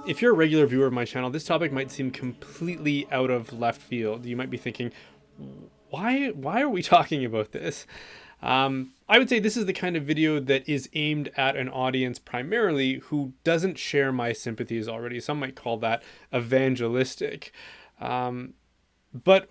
If you're a regular viewer of my channel, this topic might seem completely out of left field. You might be thinking, why are we talking about this? I would say this is the kind of video that is aimed at an audience primarily who doesn't share my sympathies already. Some might call that evangelistic. But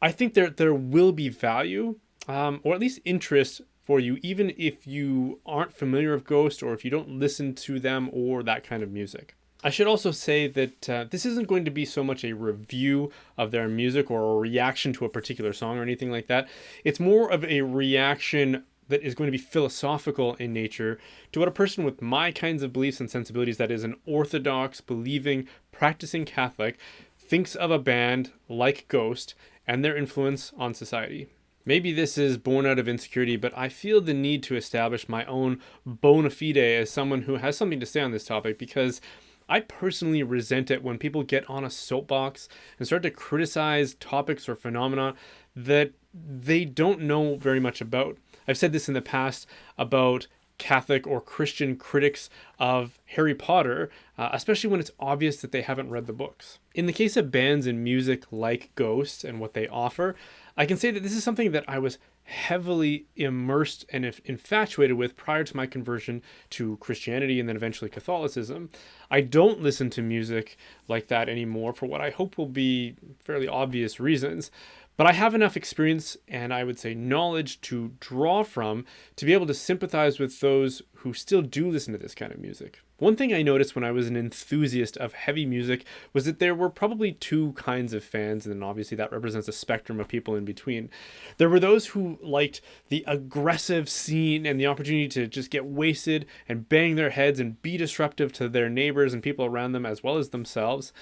I think there will be value, or at least interest for you, even if you aren't familiar with Ghost or if you don't listen to them or that kind of music. I should also say that this isn't going to be so much a review of their music or a reaction to a particular song or anything like that. It's more of a reaction that is going to be philosophical in nature to what a person with my kinds of beliefs and sensibilities, that is an orthodox, believing, practicing Catholic, thinks of a band like Ghost and their influence on society. Maybe this is born out of insecurity, but I feel the need to establish my own bona fide as someone who has something to say on this topic, because I personally resent it when people get on a soapbox and start to criticize topics or phenomena that they don't know very much about. I've said this in the past about Catholic or Christian critics of Harry Potter, especially when it's obvious that they haven't read the books. In the case of bands and music like Ghost and what they offer, I can say that this is something that I was heavily immersed and infatuated with prior to my conversion to Christianity and then eventually Catholicism. I don't listen to music like that anymore for what I hope will be fairly obvious reasons. But I have enough experience and I would say knowledge to draw from to be able to sympathize with those who still do listen to this kind of music. One thing I noticed when I was an enthusiast of heavy music was that there were probably two kinds of fans, and then obviously that represents a spectrum of people in between. There were those who liked the aggressive scene and the opportunity to just get wasted and bang their heads and be disruptive to their neighbors and people around them as well as themselves.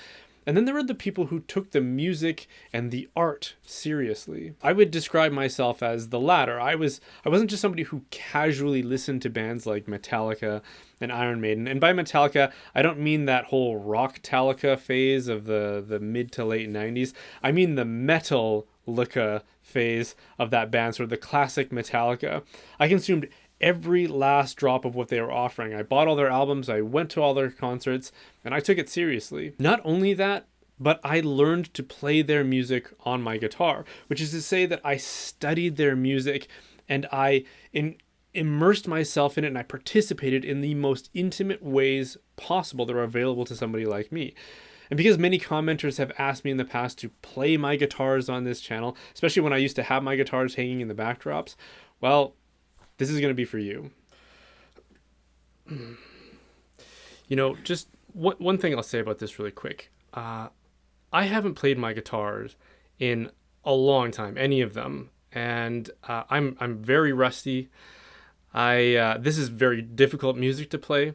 And then there were the people who took the music and the art seriously. I would describe myself as the latter. I wasn't just somebody who casually listened to bands like Metallica and Iron Maiden. And by Metallica, I don't mean that whole rock-talica phase of the mid to late 90s. I mean the metal-lica phase of that band, sort of the classic Metallica. I consumed every last drop of what they were offering. I bought all their albums, I went to all their concerts, and I took it seriously. Not only that, but I learned to play their music on my guitar, which is to say that I studied their music and I immersed myself in it, and I participated in the most intimate ways possible that are available to somebody like me. And because many commenters have asked me in the past to play my guitars on this channel, especially when I used to have my guitars hanging in the backdrops, well, this is going to be for you. You know, just one thing I'll say about this really quick. I haven't played my guitars in a long time, any of them, and I'm very rusty. This is very difficult music to play,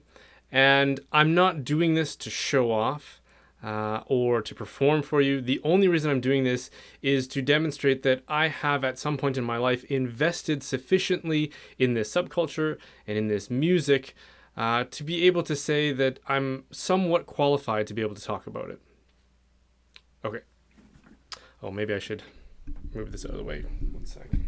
and I'm not doing this to show off or to perform for you. The only reason I'm doing this is to demonstrate that I have at some point in my life invested sufficiently in this subculture and in this music to be able to say that I'm somewhat qualified to be able to talk about it. Okay. Oh, maybe I should move this out of the way. 1 second.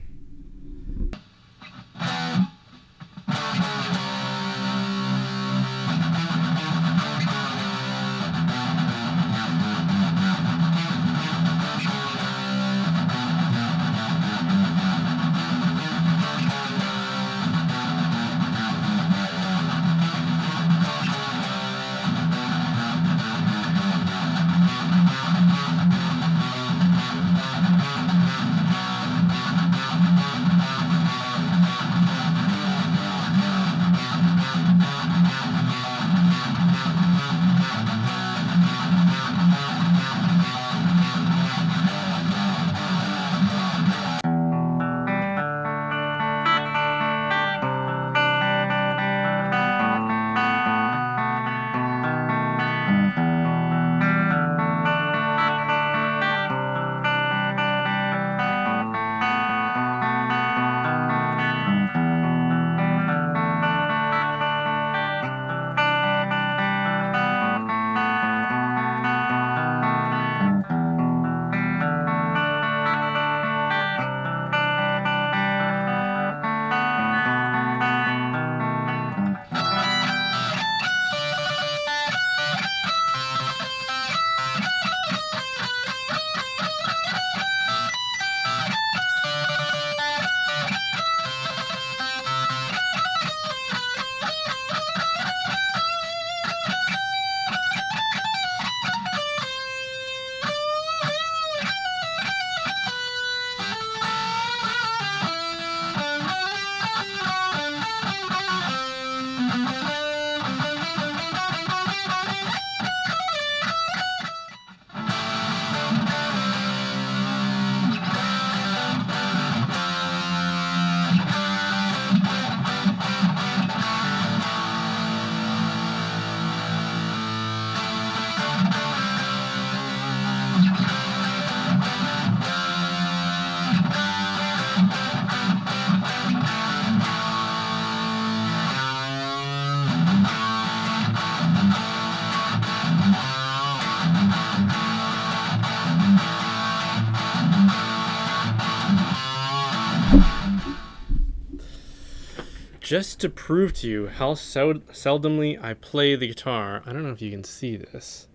just to prove to you how seldomly I play the guitar. I don't know if you can see this.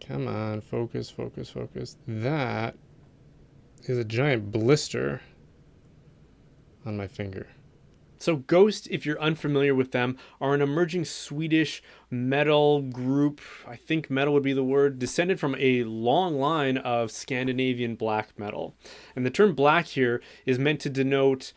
Come on, focus, focus, focus. That is a giant blister on my finger. So Ghost, if you're unfamiliar with them, are an emerging Swedish metal group. I think metal would be the word, descended from a long line of Scandinavian black metal. And the term black here is meant to denote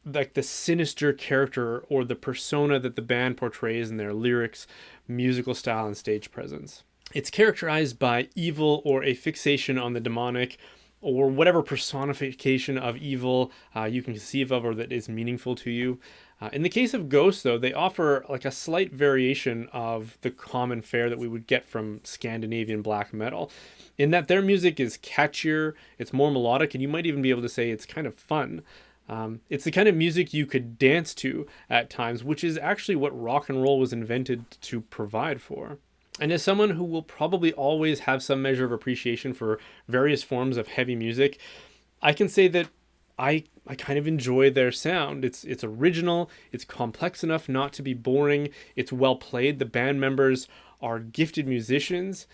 like the sinister character or the persona that the band portrays in their lyrics, musical style, and stage presence. It's characterized by evil or a fixation on the demonic, or whatever personification of evil you can conceive of or that is meaningful to you. In the case of Ghost, though, they offer like a slight variation of the common fare that we would get from Scandinavian black metal, in that their music is catchier, it's more melodic, and you might even be able to say it's kind of fun. It's the kind of music you could dance to at times, which is actually what rock and roll was invented to provide for. And as someone who will probably always have some measure of appreciation for various forms of heavy music, I can say that I kind of enjoy their sound. It's original, it's complex enough not to be boring, it's well played, the band members are gifted musicians,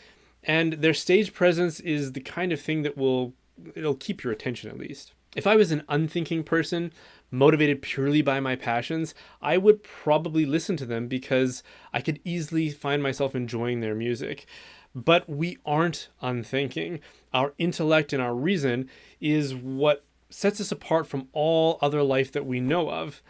and their stage presence is the kind of thing that it'll keep your attention at least. If I was an unthinking person, motivated purely by my passions, I would probably listen to them because I could easily find myself enjoying their music. But we aren't unthinking. Our intellect and our reason is what sets us apart from all other life that we know of.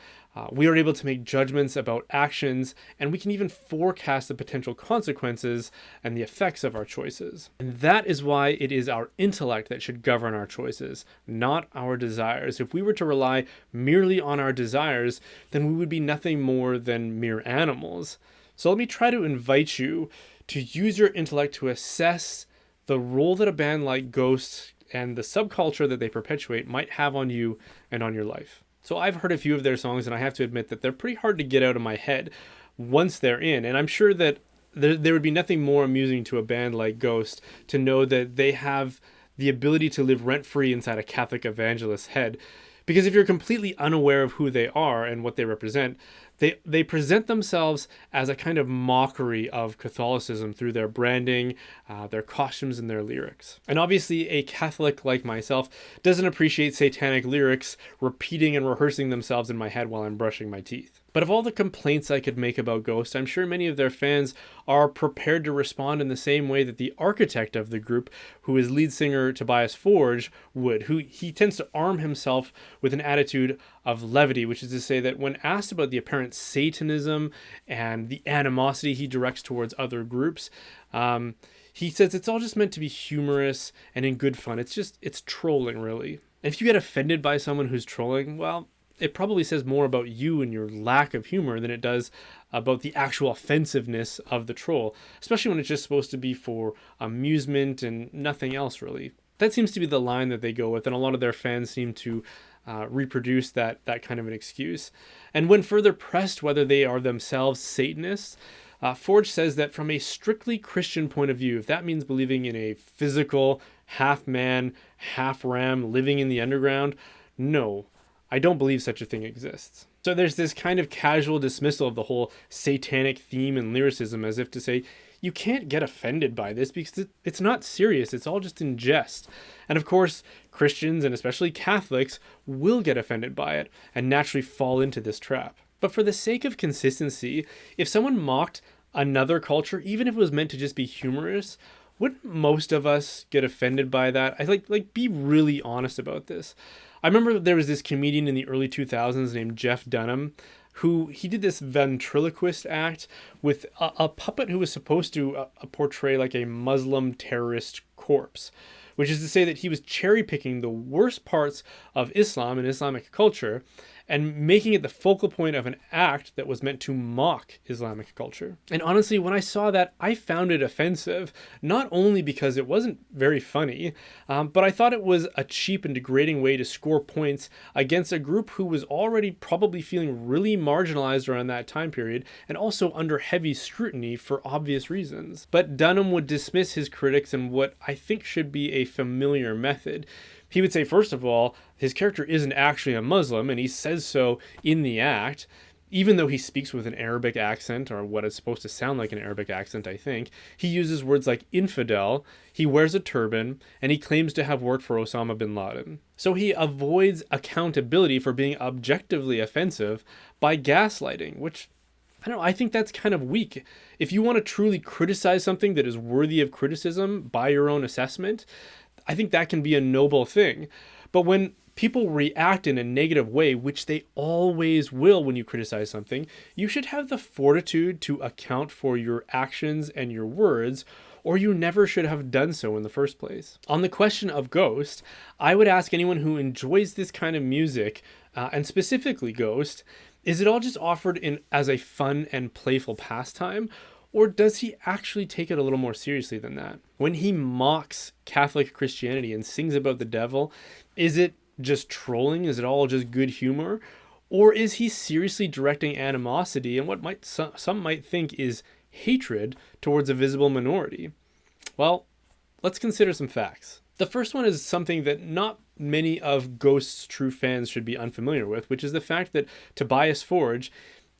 We are able to make judgments about actions, and we can even forecast the potential consequences and the effects of our choices. And that is why it is our intellect that should govern our choices, not our desires. If we were to rely merely on our desires, then we would be nothing more than mere animals. So let me try to invite you to use your intellect to assess the role that a band like Ghost and the subculture that they perpetuate might have on you and on your life. So I've heard a few of their songs, and I have to admit that they're pretty hard to get out of my head once they're in. And I'm sure that there would be nothing more amusing to a band like Ghost to know that they have the ability to live rent-free inside a Catholic evangelist's head. Because if you're completely unaware of who they are and what they represent, they present themselves as a kind of mockery of Catholicism through their branding, their costumes, and their lyrics. And obviously, a Catholic like myself doesn't appreciate satanic lyrics repeating and rehearsing themselves in my head while I'm brushing my teeth. But of all the complaints I could make about Ghost, I'm sure many of their fans are prepared to respond in the same way that the architect of the group, who is lead singer Tobias Forge, would. He tends to arm himself with an attitude of levity, which is to say that when asked about the apparent Satanism and the animosity he directs towards other groups, he says it's all just meant to be humorous and in good fun. It's trolling, really. And if you get offended by someone who's trolling, well, it probably says more about you and your lack of humor than it does about the actual offensiveness of the troll, especially when it's just supposed to be for amusement and nothing else, really. That seems to be the line that they go with, and a lot of their fans seem to reproduce that kind of an excuse. And when further pressed whether they are themselves Satanists, Forge says that from a strictly Christian point of view, if that means believing in a physical, half-man, half-ram living in the underground, no, I don't believe such a thing exists. So there's this kind of casual dismissal of the whole satanic theme and lyricism, as if to say, you can't get offended by this because it's not serious, it's all just in jest. And of course, Christians and especially Catholics will get offended by it and naturally fall into this trap. But for the sake of consistency, if someone mocked another culture, even if it was meant to just be humorous, wouldn't most of us get offended by that? I like be really honest about this. I remember there was this comedian in the early 2000s named Jeff Dunham, who he did this ventriloquist act with a puppet who was supposed to portray like a Muslim terrorist corpse, which is to say that he was cherry picking the worst parts of Islam and Islamic culture and making it the focal point of an act that was meant to mock Islamic culture. And honestly, when I saw that, I found it offensive, not only because it wasn't very funny, but I thought it was a cheap and degrading way to score points against a group who was already probably feeling really marginalized around that time period and also under heavy scrutiny for obvious reasons. But Dunham would dismiss his critics in what I think should be a familiar method. He would say, first of all, his character isn't actually a Muslim, and he says so in the act, even though he speaks with an Arabic accent, or what is supposed to sound like an Arabic accent, I think. He uses words like infidel, he wears a turban, and he claims to have worked for Osama bin Laden. So he avoids accountability for being objectively offensive by gaslighting, which, I don't know, I think that's kind of weak. If you want to truly criticize something that is worthy of criticism by your own assessment, I think that can be a noble thing. But when people react in a negative way, which they always will when you criticize something, you should have the fortitude to account for your actions and your words, or you never should have done so in the first place. On the question of Ghost, I would ask anyone who enjoys this kind of music, and specifically Ghost, is it all just offered as a fun and playful pastime? Or does he actually take it a little more seriously than that? When he mocks Catholic Christianity and sings about the devil, is it just trolling? Is it all just good humor? Or is he seriously directing animosity and what some might think is hatred towards a visible minority? Well, let's consider some facts. The first one is something that not many of Ghost's true fans should be unfamiliar with, which is the fact that Tobias Forge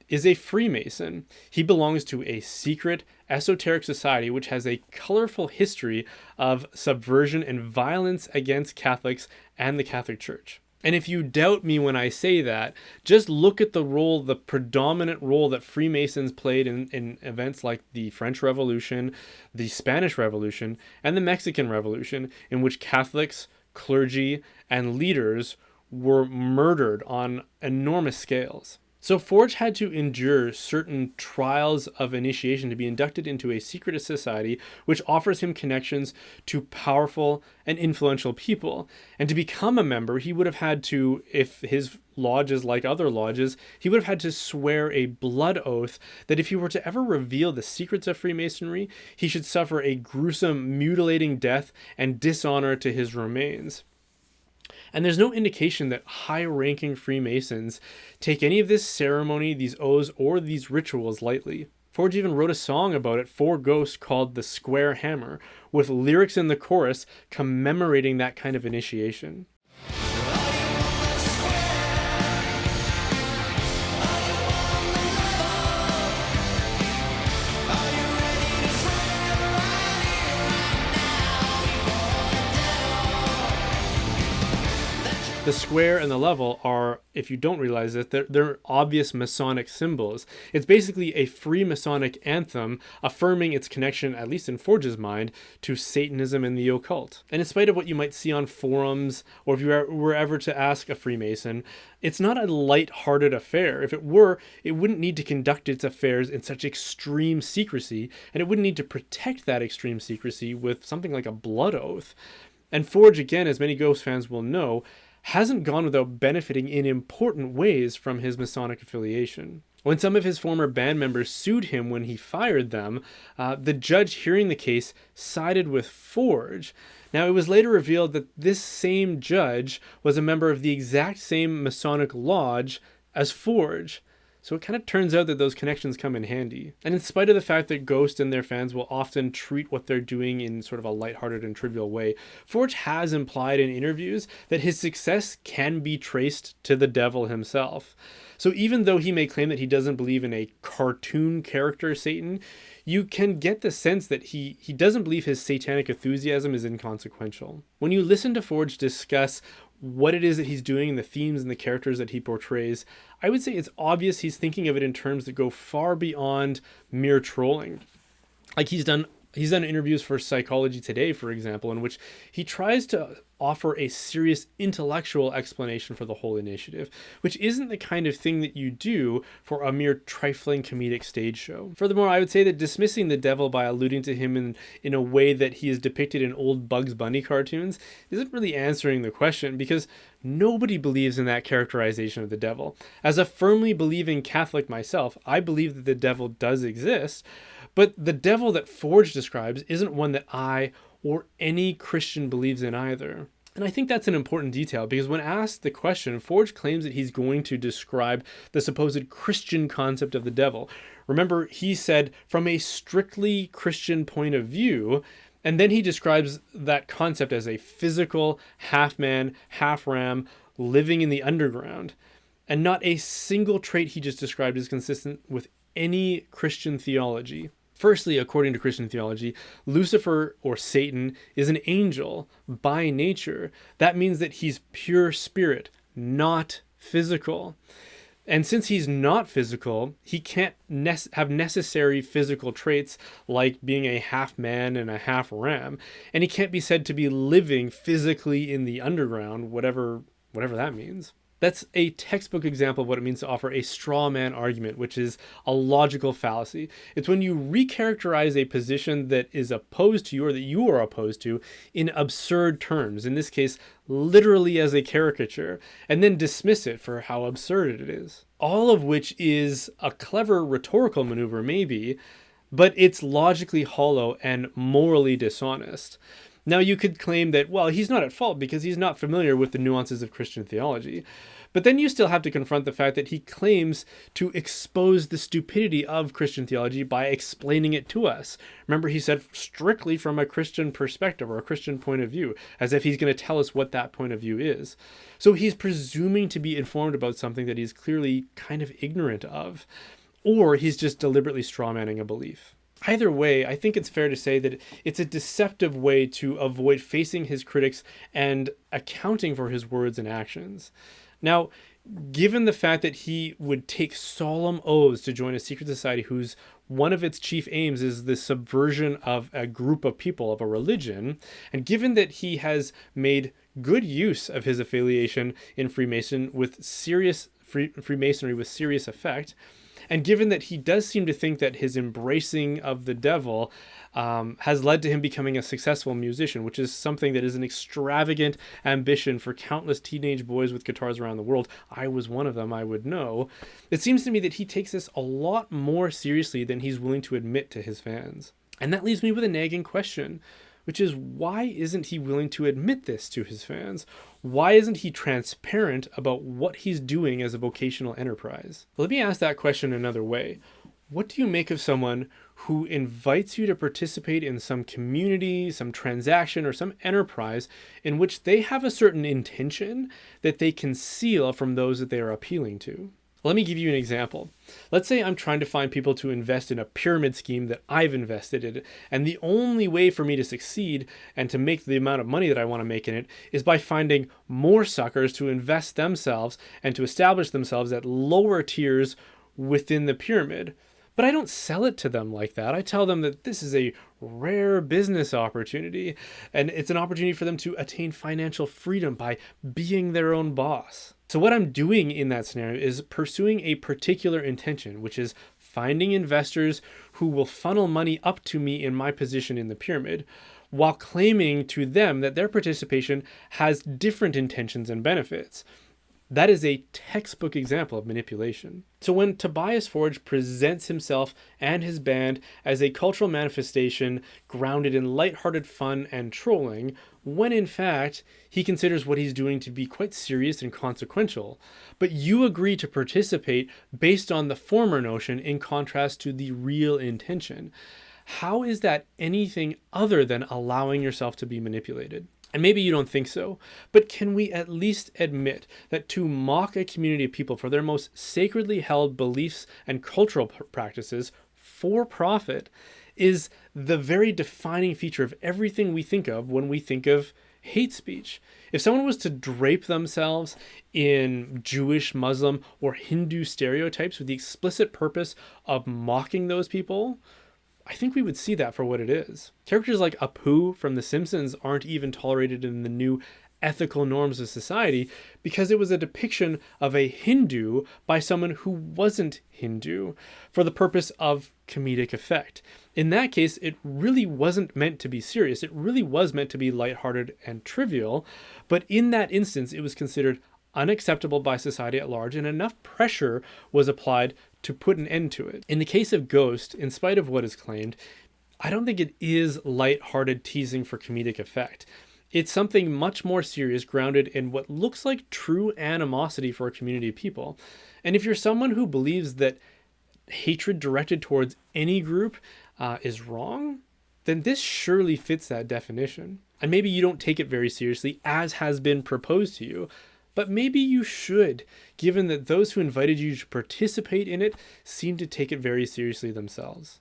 is a Freemason. He belongs to a secret, esoteric society which has a colorful history of subversion and violence against Catholics and the Catholic Church. And if you doubt me when I say that, just look at the predominant role that Freemasons played in events like the French Revolution, the Spanish Revolution, and the Mexican Revolution, in which Catholics, clergy, and leaders were murdered on enormous scales. So Forge had to endure certain trials of initiation to be inducted into a secret society which offers him connections to powerful and influential people. And to become a member, he would have had to, if his lodge is like other lodges, he would have had to swear a blood oath that if he were to ever reveal the secrets of Freemasonry, he should suffer a gruesome, mutilating death and dishonor to his remains. And there's no indication that high-ranking Freemasons take any of this ceremony, these oaths, or these rituals lightly. Forge even wrote a song about it for Ghost called The Square Hammer, with lyrics in the chorus commemorating that kind of initiation. The square and the level are, if you don't realize it, they're obvious Masonic symbols. It's basically a Freemasonic anthem affirming its connection, at least in Forge's mind, to Satanism and the occult. And in spite of what you might see on forums, or if you were ever to ask a Freemason, it's not a light-hearted affair. If it were, it wouldn't need to conduct its affairs in such extreme secrecy, and it wouldn't need to protect that extreme secrecy with something like a blood oath. And Forge, again, as many Ghost fans will know, hasn't gone without benefiting in important ways from his Masonic affiliation. When some of his former band members sued him when he fired them, the judge hearing the case sided with Forge. Now, it was later revealed that this same judge was a member of the exact same Masonic lodge as Forge. So it kind of turns out that those connections come in handy. And in spite of the fact that Ghost and their fans will often treat what they're doing in sort of a lighthearted and trivial way, Forge has implied in interviews that his success can be traced to the devil himself. So even though he may claim that he doesn't believe in a cartoon character Satan, you can get the sense that he doesn't believe his satanic enthusiasm is inconsequential. When you listen to Forge discuss what it is that he's doing and the themes and the characters that he portrays, I would say it's obvious he's thinking of it in terms that go far beyond mere trolling. Like he's done interviews for Psychology Today, for example, in which he tries to offer a serious intellectual explanation for the whole initiative, which isn't the kind of thing that you do for a mere trifling comedic stage show. Furthermore, I would say that dismissing the devil by alluding to him in a way that he is depicted in old Bugs Bunny cartoons isn't really answering the question, because nobody believes in that characterization of the devil. As a firmly believing Catholic myself, I believe that the devil does exist, but the devil that Forge describes isn't one that I or any Christian believes in either. And I think that's an important detail, because when asked the question, Forge claims that he's going to describe the supposed Christian concept of the devil. Remember, he said, from a strictly Christian point of view, And then he describes that concept as a physical, half man, half ram, living in the underground. And not a single trait he just described is consistent with any Christian theology. Firstly, according to Christian theology, Lucifer, or Satan, is an angel by nature. That means that he's pure spirit, not physical. And since he's not physical, he can't have necessary physical traits like being a half man and a half ram. And he can't be said to be living physically in the underground, whatever that means. That's a textbook example of what it means to offer a straw man argument, which is a logical fallacy. It's when you recharacterize a position that is opposed to you, or that you are opposed to, in absurd terms, in this case, literally as a caricature, and then dismiss it for how absurd it is. All of which is a clever rhetorical maneuver, maybe, but it's logically hollow and morally dishonest. Now, you could claim that, well, he's not at fault because he's not familiar with the nuances of Christian theology. But then you still have to confront the fact that he claims to expose the stupidity of Christian theology by explaining it to us. Remember, he said strictly from a Christian perspective or a Christian point of view, as if he's going to tell us what that point of view is. So he's presuming to be informed about something that he's clearly kind of ignorant of, or he's just deliberately strawmanning a belief. Either way, I think it's fair to say that it's a deceptive way to avoid facing his critics and accounting for his words and actions. Now, given the fact that he would take solemn oaths to join a secret society whose one of its chief aims is the subversion of a group of people, of a religion, and given that he has made good use of his affiliation in Freemasonry with serious effect, and given that he does seem to think that his embracing of the devil has led to him becoming a successful musician, which is something that is an extravagant ambition for countless teenage boys with guitars around the world. I was one of them, I would know. It seems to me that he takes this a lot more seriously than he's willing to admit to his fans. And that leaves me with a nagging question, which is, why isn't he willing to admit this to his fans? Why isn't he transparent about what he's doing as a vocational enterprise? Let me ask that question another way. What do you make of someone who invites you to participate in some community, some transaction, or some enterprise in which they have a certain intention that they conceal from those that they are appealing to? Let me give you an example. Let's say I'm trying to find people to invest in a pyramid scheme that I've invested in, and the only way for me to succeed and to make the amount of money that I want to make in it is by finding more suckers to invest themselves and to establish themselves at lower tiers within the pyramid. But I don't sell it to them like that. I tell them that this is a rare business opportunity, and it's an opportunity for them to attain financial freedom by being their own boss. So what I'm doing in that scenario is pursuing a particular intention, which is finding investors who will funnel money up to me in my position in the pyramid, while claiming to them that their participation has different intentions and benefits. That is a textbook example of manipulation. So when Tobias Forge presents himself and his band as a cultural manifestation grounded in lighthearted fun and trolling, when in fact he considers what he's doing to be quite serious and consequential, but you agree to participate based on the former notion in contrast to the real intention, how is that anything other than allowing yourself to be manipulated? And maybe you don't think so, but can we at least admit that to mock a community of people for their most sacredly held beliefs and cultural practices for profit is the very defining feature of everything we think of when we think of hate speech? If someone was to drape themselves in Jewish, Muslim, or Hindu stereotypes with the explicit purpose of mocking those people, I think we would see that for what it is. Characters like Apu from The Simpsons aren't even tolerated in the new ethical norms of society because it was a depiction of a Hindu by someone who wasn't Hindu for the purpose of comedic effect. In that case, it really wasn't meant to be serious. It really was meant to be lighthearted and trivial, but in that instance, it was considered unacceptable by society at large, and enough pressure was applied to put an end to it. In the case of Ghost, in spite of what is claimed, I don't think it is lighthearted teasing for comedic effect. It's something much more serious, grounded in what looks like true animosity for a community of people. And if you're someone who believes that hatred directed towards any group is wrong, then this surely fits that definition. And maybe you don't take it very seriously, as has been proposed to you, but maybe you should, given that those who invited you to participate in it seem to take it very seriously themselves.